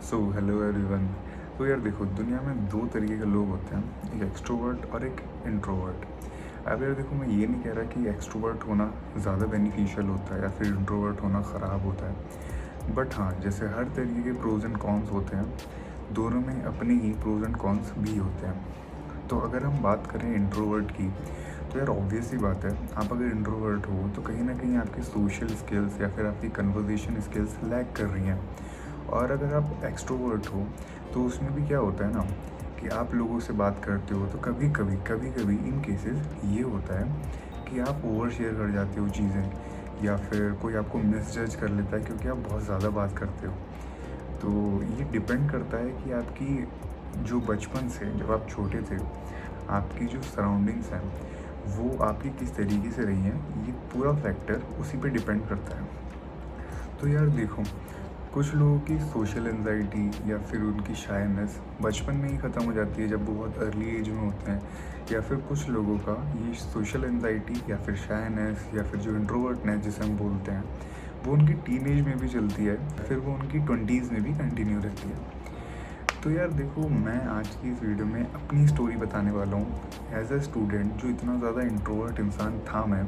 Hello everyone. तो यार देखो, दुनिया में दो तरीके के लोग होते हैं, एक एक्सट्रोवर्ट और एक इंट्रोवर्ट। अब यार देखो, मैं ये नहीं कह रहा कि एक्सट्रोवर्ट होना ज़्यादा बेनिफिशियल होता है या फिर इंट्रोवर्ट होना ख़राब होता है। बट हाँ, जैसे हर तरीके के प्रोज एंड कॉन्स होते हैं, दोनों में अपने ही प्रोज एंड कॉन्स भी होते हैं। तो अगर हम बात करें इंट्रोवर्ट की, तो यार ऑब्वियस ही बात है, आप अगर इंट्रोवर्ट हो तो कहीं ना कहीं आपकी सोशल स्किल्स या फिर आपकी कन्वर्जेशन स्किल्स लैक कर रही हैं। और अगर आप एक्सट्रोवर्ट हो तो उसमें भी क्या होता है ना, कि आप लोगों से बात करते हो तो कभी कभी इन केसेस ये होता है कि आप ओवर शेयर कर जाते हो चीज़ें, या फिर कोई आपको मिसजज कर लेता है क्योंकि आप बहुत ज़्यादा बात करते हो। तो ये डिपेंड करता है कि आपकी जो बचपन से, जब आप छोटे थे, आपकी जो सराउंडिंग्स हैं वो आपकी किस तरीके से रही हैं, ये पूरा फैक्टर उसी पे डिपेंड करता है। तो यार देखो, कुछ लोगों की सोशल एंजाइटी या फिर उनकी शायनेस बचपन में ही ख़त्म हो जाती है जब वो बहुत अर्ली एज में होते हैं, या फिर कुछ लोगों का ये सोशल एंजाइटी या फिर शायनेस या फिर जो इंट्रोवर्टनेस जिसे हम बोलते हैं, वो उनकी टीनेज में भी चलती है, फिर वो उनकी 20s में भी कंटिन्यू रहती है। तो यार देखो, मैं आज की इस वीडियो में अपनी स्टोरी बताने वाला हूँ। एज अ स्टूडेंट जो इतना ज़्यादा इंट्रोवर्ट इंसान था मैं,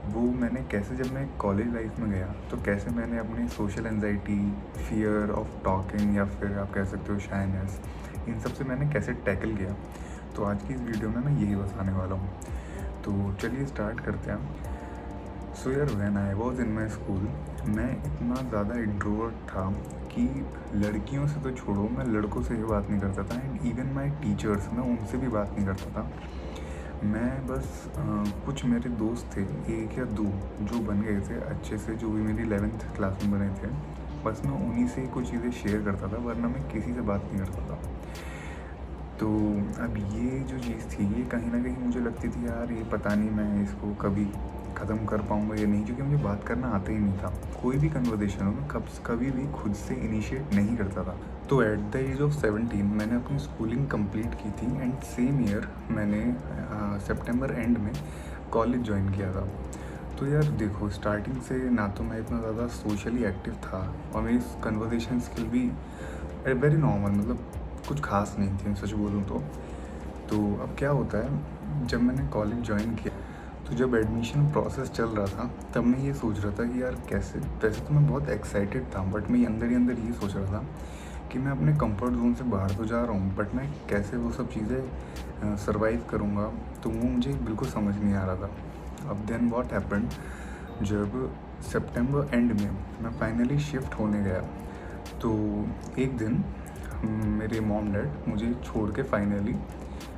वो मैंने कैसे, जब मैं कॉलेज लाइफ में गया तो कैसे मैंने अपनी social anxiety, fear of talking या फिर आप कह सकते हो शाइनेस, इन सब से मैंने कैसे टैकल किया। तो आज की इस वीडियो में मैं यही बताने वाला हूँ। तो चलिए स्टार्ट करते हैं। सो यार, when I was in my school, मैं इतना ज़्यादा इंट्रोवर्ट था कि लड़कियों से तो छोड़ो, मैं लड़कों से भी बात नहीं करता था। एंड इवन माय टीचर्स, मैं उनसे भी बात नहीं करता था। मैं बस कुछ मेरे दोस्त थे, एक या दो, जो बन गए थे अच्छे से, जो भी मेरी 11th क्लास में बने थे। बस मैं उन्हीं से कुछ चीज़ें शेयर करता था, वरना मैं किसी से बात नहीं करता था। तो अब ये जो चीज़ थी, ये कहीं ना कहीं मुझे लगती थी यार, ये पता नहीं मैं इसको कभी ख़त्म कर पाऊँगा या नहीं, क्योंकि मुझे बात करना आता ही नहीं था। कोई भी कन्वर्सेशन हो, मैं कभी भी खुद से इनिशिएट नहीं करता था। तो एट द एज ऑफ 17 मैंने अपनी स्कूलिंग कंप्लीट की थी, एंड सेम ईयर मैंने सितंबर एंड में कॉलेज ज्वाइन किया था। तो यार देखो, स्टार्टिंग से ना तो मैं इतना ज़्यादा सोशली एक्टिव था, और मेरी कन्वर्सेशन स्किल भी वेरी नॉर्मल, मतलब कुछ खास नहीं थी, सच बोलूँ तो अब क्या होता है, जब मैंने कॉलेज ज्वाइन किया, तो जब एडमिशन प्रोसेस चल रहा था, तब मैं ये सोच रहा था कि यार कैसे, वैसे तो मैं बहुत एक्साइटेड था, बट मैं अंदर ही अंदर ये सोच रहा था कि मैं अपने कंफर्ट जोन से बाहर तो जा रहा हूँ, बट मैं कैसे वो सब चीज़ें सर्वाइव करूँगा, तो वो मुझे बिल्कुल समझ नहीं आ रहा था। अब देन व्हाट हैपेंड, जब सितंबर एंड में मैं फाइनली शिफ्ट होने गया, तो एक दिन मेरे मॉम डैड मुझे छोड़ के फाइनली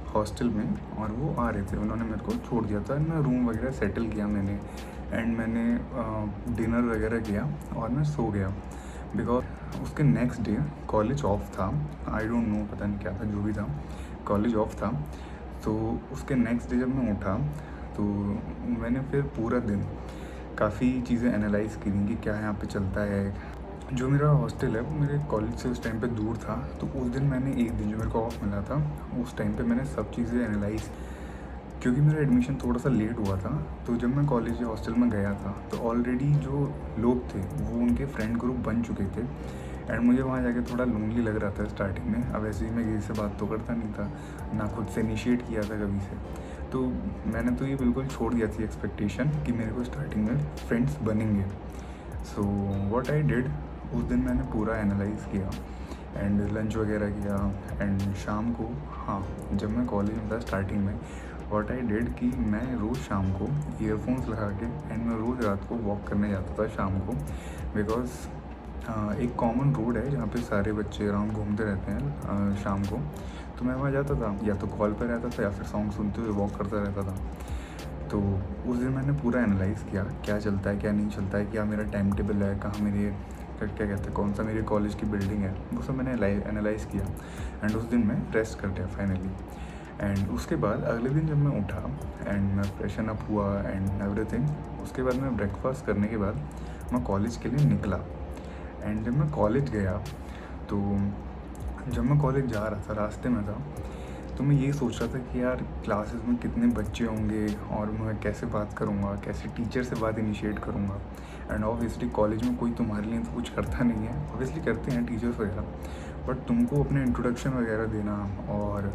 हॉस्टल में, और वो आ रहे थे, उन्होंने मेरे को छोड़ दिया था। मैं रूम वगैरह सेटल किया मैंने, एंड मैंने डिनर वगैरह किया, और मैं सो गया, बिकॉज उसके नेक्स्ट डे कॉलेज ऑफ था। आई डोंट नो, पता नहीं क्या था, जो भी था, कॉलेज ऑफ था। तो उसके नेक्स्ट डे जब मैं उठा, तो मैंने फिर पूरा दिन काफ़ी चीज़ें एनालाइज़ की कि क्या यहाँ पे चलता है। जो मेरा हॉस्टल है वो मेरे कॉलेज से उस टाइम पे दूर था, तो उस दिन मैंने, एक दिन जो मेरे को ऑफ मिला था, उस टाइम पे मैंने सब चीज़ें एनालाइज, क्योंकि मेरा एडमिशन थोड़ा सा लेट हुआ था। तो जब मैं कॉलेज या हॉस्टल में गया था, तो ऑलरेडी जो लोग थे वो उनके फ्रेंड ग्रुप बन चुके थे, एंड मुझे वहाँ जाके थोड़ा लोनली लग रहा था स्टार्टिंग में। अब ऐसे ही मैं किसी से बात तो करता नहीं था, ना खुद से इनिशिएट किया था कभी से, तो मैंने तो ये बिल्कुल छोड़ दिया थी एक्सपेक्टेशन कि मेरे को स्टार्टिंग में फ्रेंड्स बनेंगे। सो व्हाट आई डिड, उस दिन मैंने पूरा एनालाइज़ किया, एंड लंच वगैरह किया, एंड शाम को, हाँ, जब मैं कॉलेज में था स्टार्टिंग में, व्हाट आई डिड कि मैं रोज़ शाम को ईयरफोन्स लगा के, एंड मैं रोज़ रात को वॉक करने जाता था शाम को, बिकॉज एक कॉमन रोड है जहाँ पे सारे बच्चे अराउंड घूमते रहते हैं शाम को। तो मैं वहाँ जाता था, या तो कॉल पर रहता था या फिर सॉन्ग सुनते हुए वॉक करता रहता था। तो उस दिन मैंने पूरा एनालाइज़ किया, क्या चलता है क्या नहीं चलता है, क्या मेरा टाइम टेबल है, कहाँ मेरे क्या कहते हैं, कौन सा मेरे कॉलेज की बिल्डिंग है, वो सब मैंने एनालाइज़ किया। एंड उस दिन मैं रेस्ट कर लिया फाइनली। एंड उसके बाद अगले दिन जब मैं उठा, एंड मैं फ्रेशन अप हुआ एंड एवरीथिंग, उसके बाद मैं ब्रेकफास्ट करने के बाद मैं कॉलेज के लिए निकला। एंड जब मैं कॉलेज गया, तो जब मैं कॉलेज जा रहा था, रास्ते में था, तो मैं ये सोच रहा था कि यार क्लासेस में कितने बच्चे होंगे, और मैं कैसे बात करूँगा, कैसे टीचर से बात इनिशिएट करूँगा। एंड ऑब्वियसली कॉलेज में कोई तुम्हारे लिए तो कुछ करता नहीं है, ऑब्वियसली करते हैं टीचर्स वगैरह, बट तुमको अपने इंट्रोडक्शन वगैरह देना और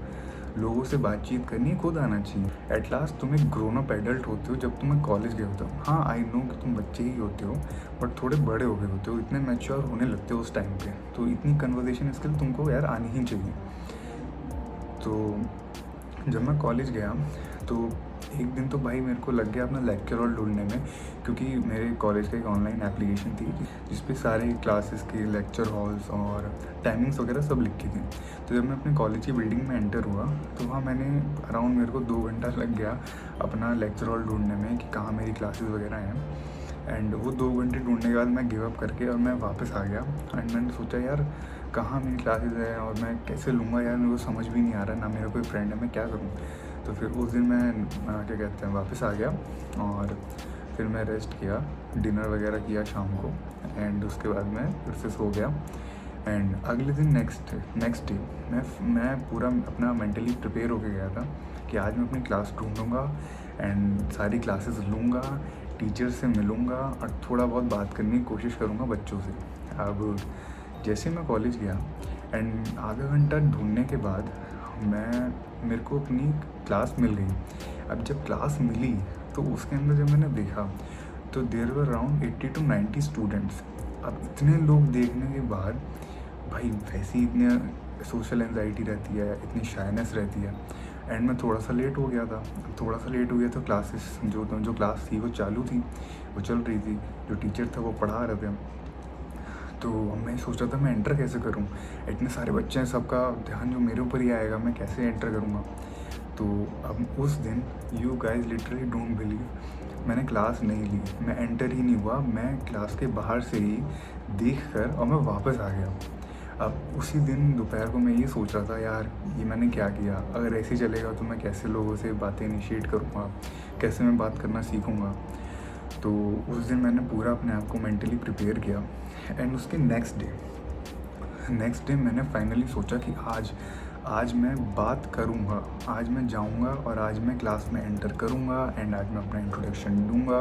लोगों से बातचीत करनी खुद आना चाहिए। एट लास्ट तुम एक ग्रोन अप एडल्ट होते हो जब तुम्हें कॉलेज गए होते हो। हाँ आई नो कि तुम बच्चे ही होते हो, बट थोड़े बड़े हो गए होते हो, इतने मैच्योर होने लगते हो उस टाइम पे, तो इतनी कन्वर्सेशन स्किल तुमको यार आनी ही चाहिए। तो जब मैं कॉलेज गया तो एक दिन तो भाई मेरे को लग गया अपना लेक्चर हॉल ढूंढने में, क्योंकि मेरे कॉलेज का एक ऑनलाइन एप्लीकेशन थी जिस पे सारे क्लासेस के लेक्चर हॉल्स और टाइमिंग्स वगैरह सब लिखी थी। तो जब मैं अपने कॉलेज की बिल्डिंग में एंटर हुआ तो वहाँ मैंने अराउंड मेरे को 2 घंटा लग गया अपना लेक्चर हॉल ढूंढने में कि कहाँ मेरी क्लासेस वगैरह हैं। एंड वो 2 घंटे ढूंढने के बाद मैं गिव अप करके और मैं वापस आ गया। एंड मैंने सोचा यार कहाँ मेरी क्लासेस है और मैं कैसे लूँगा यार, मेरे को समझ भी नहीं आ रहा, ना मेरा कोई फ्रेंड है, मैं क्या करूँ। तो फिर उस दिन मैं क्या कहते हैं वापस आ गया और फिर मैं रेस्ट किया, डिनर वगैरह किया शाम को, एंड उसके बाद मैं फिर से सो गया। एंड अगले दिन नेक्स्ट डे मैं पूरा अपना मेंटली प्रिपेयर होके गया था कि आज मैं अपनी क्लास ढूंढूंगा एंड सारी क्लासेस लूँगा, टीचर से मिलूँगा और थोड़ा बहुत बात करने की कोशिश करूँगा बच्चों से। अब जैसे मैं कॉलेज गया एंड आधा घंटा ढूंढने के बाद मेरे को अपनी क्लास मिल गई। अब जब क्लास मिली तो उसके अंदर जब मैंने देखा तो there were around 80 to 90 students. अब इतने लोग देखने के बाद भाई वैसे ही इतने सोशल एंजाइटी रहती है, इतनी शाइनेस रहती है। एंड मैं थोड़ा सा लेट हो गया तो क्लासेस जो क्लास थी वो चालू थी, वो चल रही थी, जो टीचर था वो पढ़ा रहे थे। तो मैं सोच रहा था मैं एंटर कैसे करूं, इतने सारे बच्चे हैं, सबका ध्यान जो मेरे ऊपर ही आएगा, मैं कैसे एंटर करूंगा। तो अब उस दिन you guys literally don't believe, मैंने क्लास नहीं ली, मैं एंटर ही नहीं हुआ, मैं क्लास के बाहर से ही देख कर और मैं वापस आ गया। अब उसी दिन दोपहर को मैं ये सोच रहा था यार ये मैंने क्या किया, अगर ऐसे चलेगा तो मैं कैसे लोगों से बातें इनिशिएट करूँगा, कैसे मैं बात करना सीखूँगा। तो उस दिन मैंने पूरा अपने आप को मेंटली प्रिपेयर किया। एंड उसके नेक्स्ट डे मैंने फाइनली सोचा कि आज मैं बात करूँगा, आज मैं जाऊँगा और आज मैं क्लास में एंटर करूँगा एंड आज मैं अपना इंट्रोडक्शन दूँगा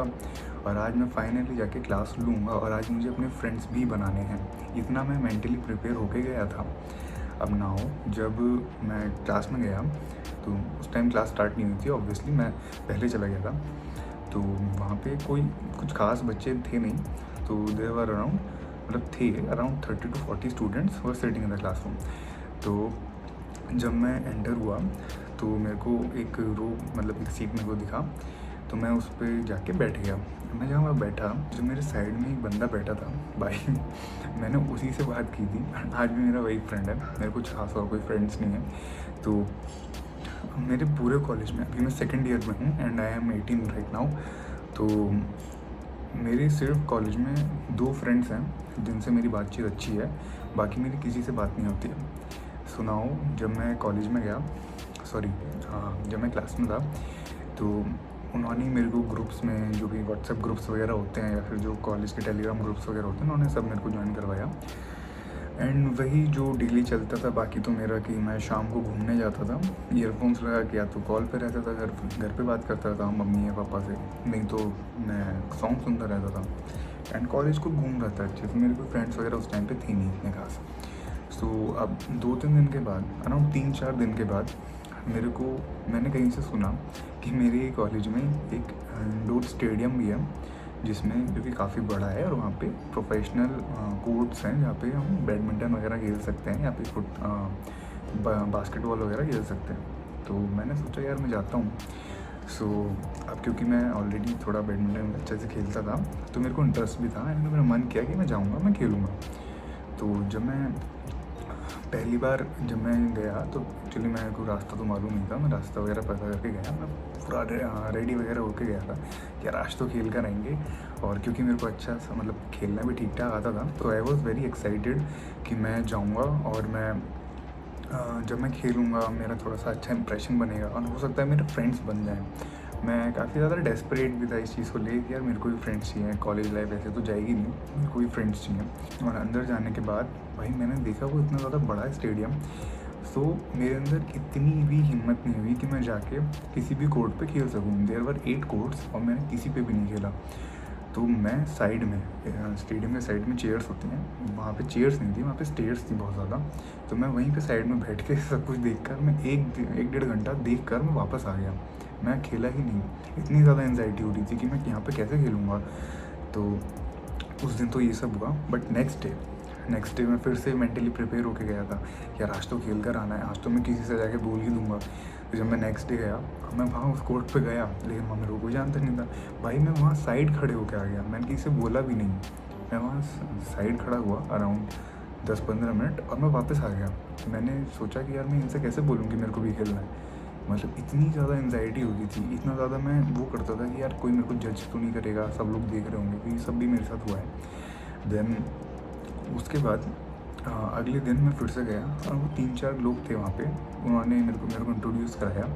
और आज मैं फाइनली जाके क्लास लूँगा और आज मुझे अपने फ्रेंड्स भी बनाने हैं। इतना मैं मेंटली प्रिपेयर होके गया था। अब ना हो जब मैं क्लास में गया तो उस टाइम क्लास स्टार्ट नहीं हुई थी, ऑब्वियसली मैं पहले चला गया था। तो वहाँ पे कुछ खास बच्चे थे नहीं, तो देयर वर अराउंड थे around 30 to 40 students were sitting in the classroom. तो जब मैं एंटर हुआ तो मेरे को एक सीट मेरे को दिखा, तो मैं उस पर जाके बैठ गया। मैं जहाँ मैं बैठा, जो मेरे साइड में एक बंदा बैठा था भाई मैंने उसी से बात की थी। आज भी मेरा वही फ्रेंड है, मेरे कुछ खास और कोई फ्रेंड्स नहीं है। तो मेरे पूरे कॉलेज में अभी मैं सेकेंड ईयर में हूँ and I am 18 right now. तो मेरे सिर्फ कॉलेज में 2 फ्रेंड्स हैं जिनसे मेरी बातचीत अच्छी है, बाकी मेरी किसी से बात नहीं होती है। सुनाओ जब मैं कॉलेज में गया जब मैं क्लास में था तो उन्होंने मेरे को ग्रुप्स में, जो भी व्हाट्सएप ग्रुप्स वगैरह होते हैं या फिर जो कॉलेज के टेलीग्राम ग्रुप्स वगैरह होते हैं, उन्होंने सब मेरे को ज्वाइन करवाया। एंड वही जो डेली चलता था बाकी तो मेरा कि मैं शाम को घूमने जाता था, ईयरफोन्स लगा के, या तो कॉल पे रहता था, घर पे बात करता था मम्मी या पापा से, नहीं तो मैं सॉन्ग सुनता रहता था। एंड कॉलेज को घूम रहा था अच्छे से, मेरे कोई फ्रेंड्स वगैरह उस टाइम पे थी नहीं इतने खास। सो अब 2-3 दिन के बाद, अराउंड 3-4 दिन के बाद मैंने कहीं से सुना कि मेरे कॉलेज में एक इंडोर स्टेडियम भी है जिसमें, जो कि काफ़ी बड़ा है और वहाँ पे प्रोफेशनल कोर्ट्स हैं जहाँ पे हम बैडमिंटन वगैरह खेल सकते हैं या फिर बास्केटबॉल वगैरह खेल सकते हैं। तो मैंने सोचा यार मैं जाता हूँ। सो अब क्योंकि मैं ऑलरेडी थोड़ा बैडमिंटन अच्छे से खेलता था तो मेरे को इंटरेस्ट भी था एंड मेरा मन किया कि मैं जाऊँगा, मैं खेलूँगा। तो जब मैं पहली बार गया तो एक्चुअली मेरे को रास्ता तो मालूम नहीं था, मैं रास्ता वगैरह पता करके गया, मैं पूरा रेडी वगैरह होके गया था कि यार आज तो खेल कर आएंगे। और क्योंकि मेरे को अच्छा सा खेलना भी ठीक ठाक आता था तो आई वॉज़ वेरी एक्साइटेड कि मैं जाऊँगा और जब मैं खेलूँगा मेरा थोड़ा सा अच्छा इंप्रेशन बनेगा और हो सकता है मेरे फ्रेंड्स बन जाएँ। मैं काफ़ी ज़्यादा डेस्परेट भी था इस चीज़ को लेकर कि यार मेरे को भी फ्रेंड्स चाहिए, कॉलेज लाइफ ऐसे तो जाएगी नहीं, मेरे को भी फ्रेंड्स चाहिए। और अंदर जाने के बाद भाई मैंने देखा वो इतना ज़्यादा बड़ा है स्टेडियम, सो मेरे अंदर इतनी भी हिम्मत नहीं हुई कि मैं जाके किसी भी कोर्ट पे खेल सकूँ। देयर वर 8 कोर्ट्स और मैंने किसी पे भी नहीं खेला। तो मैं साइड में स्टेडियम के साइड में चेयर्स होती हैं, वहाँ पे चेयर्स नहीं थी, वहाँ पे स्टेयर्स थी बहुत ज़्यादा। तो मैं वहीं पे साइड में बैठ के सब कुछ देखकर मैं एक डेढ़ घंटा देखकर मैं वापस आ गया। मैं खेला ही नहीं, इतनी ज़्यादा एंग्जाइटी हो रही थी कि मैं यहाँ पे कैसे खेलूँगा। तो उस दिन तो ये सब हुआ। बट नेक्स्ट डे मैं फिर से मेंटली प्रिपेयर होके गया था, यार आज तो खेल कर आना है, आज तो मैं किसी से जाके बोल ही दूंगा। तो जब मैं नेक्स्ट डे गया, मैं वहाँ उस कोर्ट पे गया, लेकिन वहाँ मेरे को कोई जानता नहीं था भाई। मैं वहाँ साइड खड़े होके आ गया, मैंने किसी से बोला भी नहीं। मैं वहाँ साइड खड़ा हुआ अराउंड 10-15 मिनट और मैं वापस आ गया। मैंने सोचा कि यार मैं इनसे कैसे बोलूँ कि मेरे को भी खेलना है। मतलब इतनी ज़्यादा एंग्जाइटी हो गई थी, इतना ज़्यादा मैं वो करता था कि यार कोई मेरे को जज तो नहीं करेगा, सब लोग देख रहे होंगे, क्योंकि सब भी मेरे साथ हुआ है। देन उसके बाद अगले दिन मैं फिर से गया और वो 3-4 लोग थे वहाँ पे, उन्होंने मेरे को इंट्रोड्यूस कराया।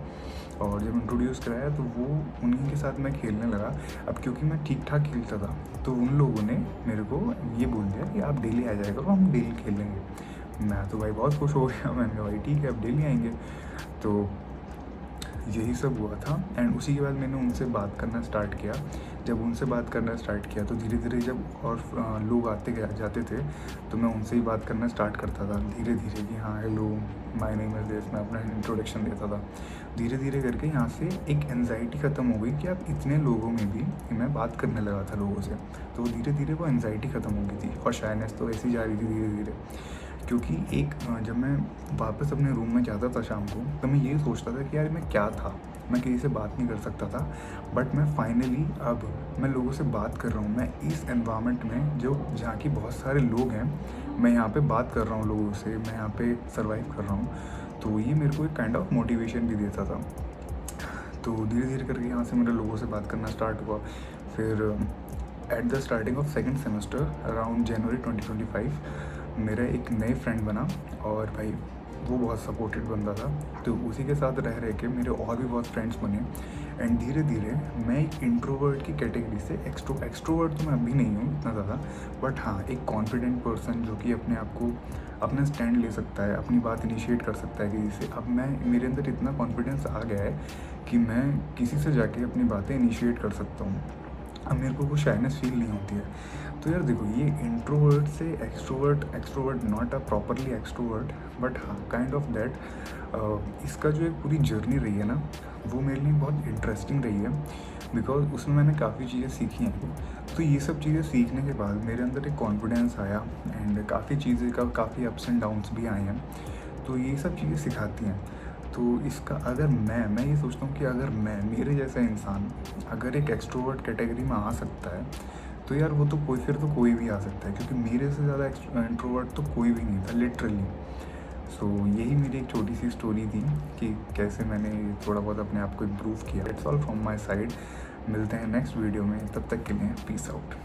और जब इंट्रोड्यूस कराया तो वो उन्हीं के साथ मैं खेलने लगा। अब क्योंकि मैं ठीक ठाक खेलता था, तो उन लोगों ने मेरे को ये बोल दिया कि आप डेली आ जाएगा और हम डेली खेल लेंगे। मैं तो भाई बहुत खुश हो गया, मैंने कहा भाई ठीक है, अब डेली आएंगे। तो यही सब हुआ था। एंड उसी के बाद मैंने उनसे बात करना स्टार्ट किया। जब उनसे बात करना स्टार्ट किया तो धीरे धीरे जब और लोग आते गए जाते थे, तो मैं उनसे ही बात करना स्टार्ट करता था धीरे धीरे कि हाँ hello my name is this, मैं अपना इंट्रोडक्शन देता था। धीरे धीरे करके यहाँ से एक एनजाइटी ख़त्म हो गई कि अब इतने लोगों में भी मैं बात करने लगा था लोगों से, तो धीरे धीरे वो एनजाइटी ख़त्म हो गई थी और शायनेस तो ऐसी जा रही थी धीरे धीरे। क्योंकि जब मैं वापस अपने रूम में जाता था शाम को, तो मैं ये सोचता था कि यार मैं क्या था, मैं किसी से बात नहीं कर सकता था। बट मैं फाइनली अब मैं लोगों से बात कर रहा हूँ, मैं इस एनवायरनमेंट में जो जहाँ की बहुत सारे लोग हैं, मैं यहाँ पे बात कर रहा हूँ लोगों से, मैं यहाँ पे सर्वाइव कर रहा हूँ। तो ये मेरे को एक काइंड ऑफ मोटिवेशन भी देता था। तो धीरे धीरे करके यहाँ से मेरे लोगों से बात करना स्टार्ट हुआ। फिर at the starting of second semester around जनवरी 2025 मेरा एक नए फ्रेंड बना, और भाई वो बहुत सपोर्टेड बंदा था। तो उसी के साथ रह के मेरे और भी बहुत फ्रेंड्स बने। एंड धीरे धीरे मैं एक इंट्रोवर्ट की कैटेगरी से एक्सट्रोवर्ट तो मैं अभी नहीं हूँ इतना ज़्यादा, बट हाँ एक कॉन्फिडेंट पर्सन जो कि अपने आप को अपना स्टैंड ले सकता है, अपनी बात इनिशिएट कर सकता है किसी से। अब मेरे अंदर इतना कॉन्फिडेंस आ गया है कि मैं किसी से जाके अपनी बातें इनिशिएट कर सकता हूँ। अब मेरे को वो शाइनेस फील नहीं होती है। तो यार देखो, ये इंट्रोवर्ट से extrovert not a properly extrovert, but हाँ काइंड ऑफ दैट, इसका जो एक पूरी जर्नी रही है ना, वो मेरे लिए बहुत इंटरेस्टिंग रही है। बिकॉज उसमें मैंने काफ़ी चीज़ें सीखी हैं। तो ये सब चीज़ें सीखने के बाद मेरे अंदर एक कॉन्फिडेंस आया, एंड काफ़ी अप्स एंड डाउन्स भी आए हैं। तो ये सब चीज़ें सिखाती हैं। तो इसका अगर मैं ये सोचता हूँ कि अगर मेरे जैसा इंसान अगर एक एक्सट्रोवर्ट कैटेगरी में आ सकता है, तो यार वो तो कोई भी आ सकता है, क्योंकि मेरे से ज़्यादा इंट्रोवर्ट तो कोई भी नहीं था लिटरली। सो यही मेरी एक छोटी सी स्टोरी थी कि कैसे मैंने थोड़ा बहुत अपने आप को इम्प्रूव किया। It's all from my side. मिलते हैं नेक्स्ट वीडियो में, तब तक के लिए पीस आउट।